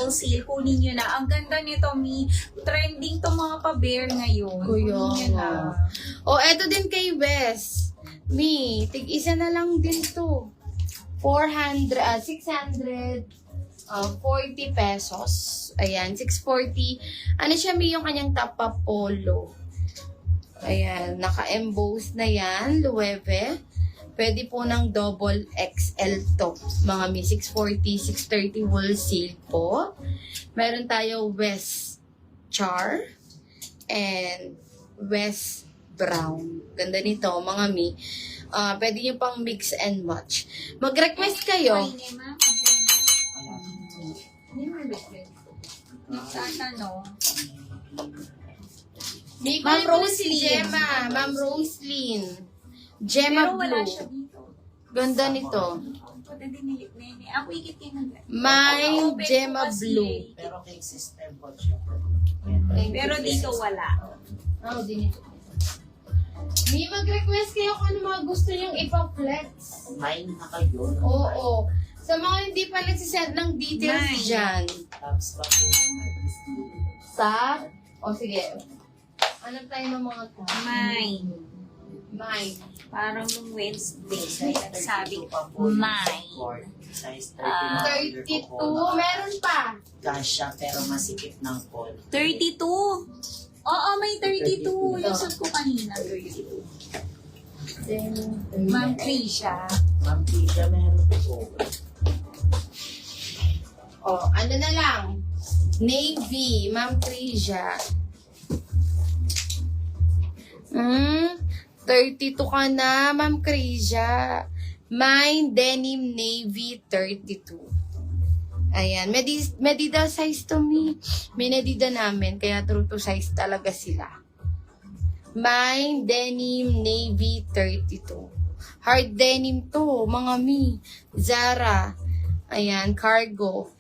wholesale. Kunin nyo na. Ang ganda nito, Mi. Trending to mga pa-bear ngayon. Kuya. Kunin nyo na. O, eto din kay Wes. Mi, tig-isa na lang din to. 640 pesos. Ayan, 640. Ano siya, Mi, yung kanyang tapa polo. Ayan, naka-emboss na yan, Loewe. Pwede po ng double XL to. Mga Mi, 640, 630 wool silk po. Meron tayo West Char and West Brown. Ganda nito, mga Mi. Pwede nyo pang mix and match. Mag-request kayo. Ay, ma'am. Nagtatanong. Ma'am Roslyn. Gemma. Ma'am Roslyn. Gemma Pero wala Blue. siya dito. Ganda nito. Pwede dinilit na yun. Ako ikit kayo ng... May Open Gemma po kasi. Blue. Pero kay system po siya. Pero dito wala. Oh, dinito. May mag-request kayo kung ano mga gusto nyong ipa-flex. Mine na kayo. Oo. Sa mga hindi pa nagsisend ng details Mine. dyan. Tapos pa po naman is Sa? O sige. Hanap tayo ng mga Mine. Mine. Parang nung Wednesday, kaya nagsabi pa po. mine. Size 32. Meron pa. Kasha pero masikip ng call. 32. Oo, may 32. Yung suot ko kanina, 32. Ma'am Krisha. Ma'am Tisha, meron po. O, ano na lang. Navy. Ma'am Trisha. 32 ka na, Ma'am Krisha. Mine Denim Navy 32. Ayan. Medida size to me. Minedida namin. Kaya true to size talaga sila. Mine Denim Navy 32. Hard denim to, mga mi. Zara. Ayan. Cargo.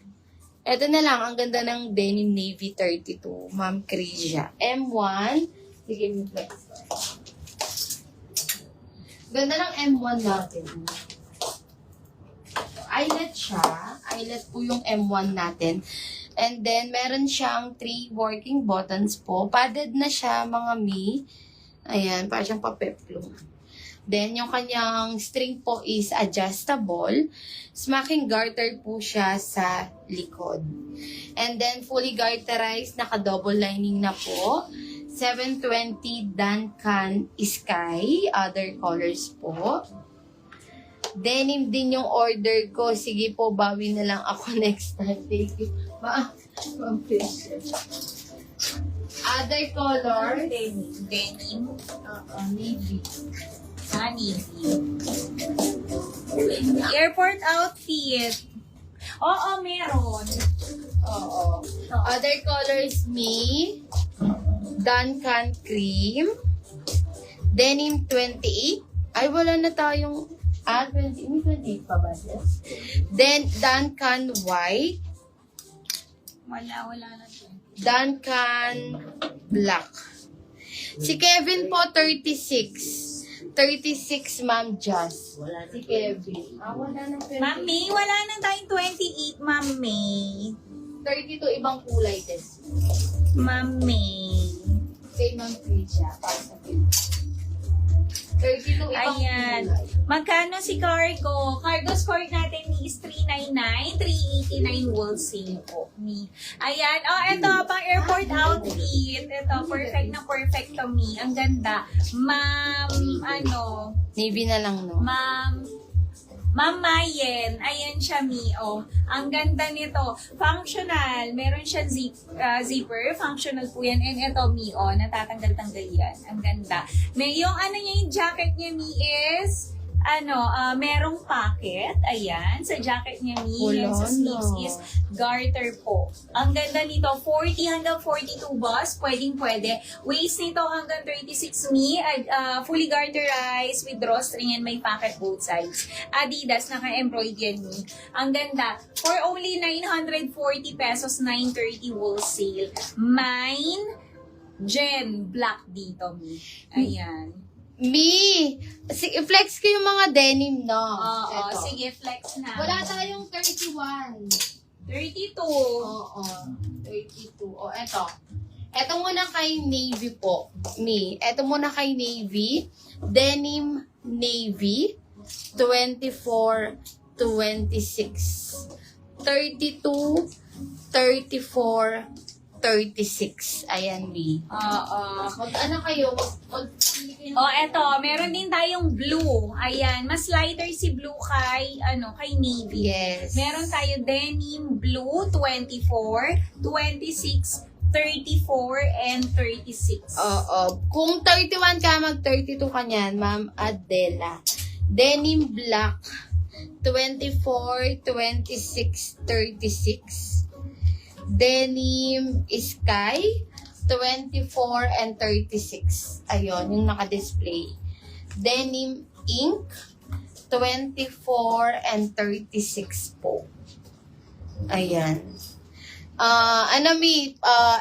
Ito na lang. Ang ganda ng Denim Navy 32. Ma'am Krisha. M1. Sige, mi flex. Ganda ng M1 natin. Eyelet siya. Eyelet po yung M1 natin. And then, meron siyang 3 working buttons po. Padded na siya, mga mi. Ayan, para siyang papeplum. Then, yung kanyang string po is adjustable. Smacking garter po siya sa likod. And then, fully garterized, naka-double lining na po. 720 Duncan Sky. Other colors po. Denim din yung order ko. Sige po, bawi na lang ako next time. Thank you. Other colors. Denim. Navy. Navy. Airport outfit. Oo, meron. Oo. Other colors, me. Duncan Cream. Denim 28. Ay, wala na tayong... 20. May 28 pa ba siya? Then, Duncan White. Wala na to. Duncan Black. Si Kevin po, 36. 36, Ma'am Jazz. Wala na Si Kevin. Wala na 28. Ma'am May, wala na tayong 28, Ma'am May. 32, ibang kulay din. Ma'am May. Kay Ma'am Trisha. Para sa Kevin. 32, ibang Ayan. kulay. Magkano si cargo? Cargo score natin is 399, 389 wholesale po. Ayan. Oh, ito, pang airport outfit. Ito, perfect na perfect to me. Ang ganda. Ma'am, Navy na lang, no? Ma'am Mayen, ayan siya, Mi. Oh, ang ganda nito. Functional. Meron siyang zipper. Functional po yan. And ito, Mi. Oh, natatanggal-tanggal yan. Ang ganda. Yung niya, yung jacket niya, Mi, is merong pocket. Ayan. Sa jacket niya, Mi. And sa sleeves is garter po. Ang ganda nito. 40 hanggang 42 boss. Pwedeng-pwede. Waist nito hanggang 36 Mi. Fully garterized with drawstring and may pocket both sides. Adidas. Naka-embroid yan, Mi. Ang ganda. For only 940 pesos, 930 wholesale. Mine, Jen, black dito, Mi. Ayan. Flex ko yung mga denim, no? Oo, Eto. sige, flex na. Wala tayong 31. 32. Oo, 32. O, eto. Eto muna kay Navy po. Eto muna kay Navy. Denim Navy. 24, 26. 32, 34, 36. Ayan, Mi. Mag-ano kayo? Eto, meron din tayong blue. Ayan, mas lighter si blue kay navy. Yes. Meron tayo denim blue 24, 26, 34, and 36. Oo. Kung 31 ka, mag-32 ka niyan, Ma'am Adela. Denim black, 24, 26, 36. Denim sky, 24 and 36. Ayun, yung naka-display. Denim ink, 24 and 36 po. Ayan.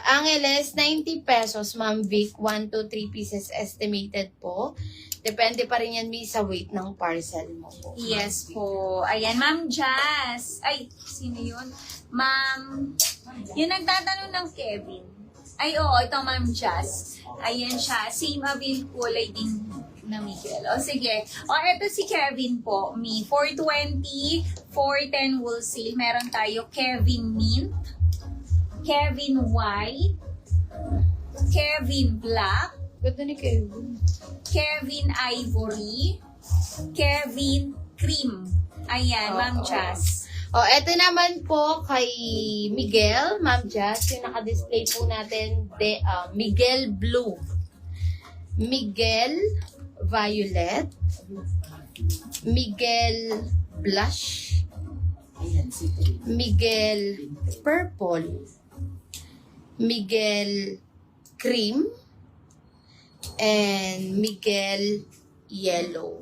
Angeles, 90 pesos, Ma'am Vic. 1 to 3 pieces estimated po. Depende pa rin yan, Mi, sa weight ng parcel mo po. Yes po. Ayan, Ma'am Jazz. Ay, sino yun? Ma'am, yung nagtatanong ng Kevin. Ay, oo, ito Ma'am Jazz. Ayan siya. Same avail kulay din na Miguel. O, sige. O, ito si Kevin po. Mi, 420, 410 wholesale. Meron tayo Kevin Mint, Kevin White, Kevin Black, Ganda ni Kevin. Kevin Ivory, Kevin Cream. Ayan, Ma'am Jazz. O, eto naman po kay Miguel, Ma'am Jazz, yung naka-display po natin, Miguel Blue, Miguel Violet, Miguel Blush, Ayan, si Trin. Miguel Purple, Miguel Cream, and Miguel Yellow.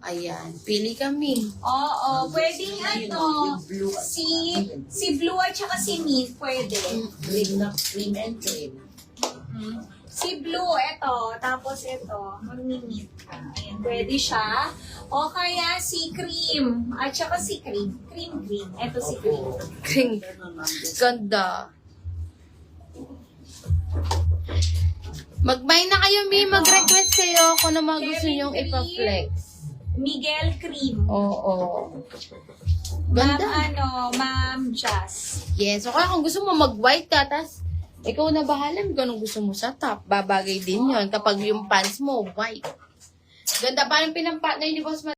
Ayan, pili kami. Oo, pwedeng Yung blue at si Blue at saka si Mint, pwede. cream na cream and cream. Si Blue, eto. Tapos eto, mag-mint ka. Ayan, pwede siya. O kaya si Cream. At saka si Cream. Cream. Eto si Cream. Kring. Ganda. Mag-buy na kayo, Mi. Mag-request kayo kung ano mga gusto Kevin nyong Cream. ipa-flex. Miguel Cream. Oo. Ganda. Ma'am Jazz. Yes. O kaya kung gusto mo mag-white ka, tas ikaw na bahala kung anong gusto mo sa top. Babagay din yon kapag yung pants mo white. Ganda, parang pinampat na yun ni Boss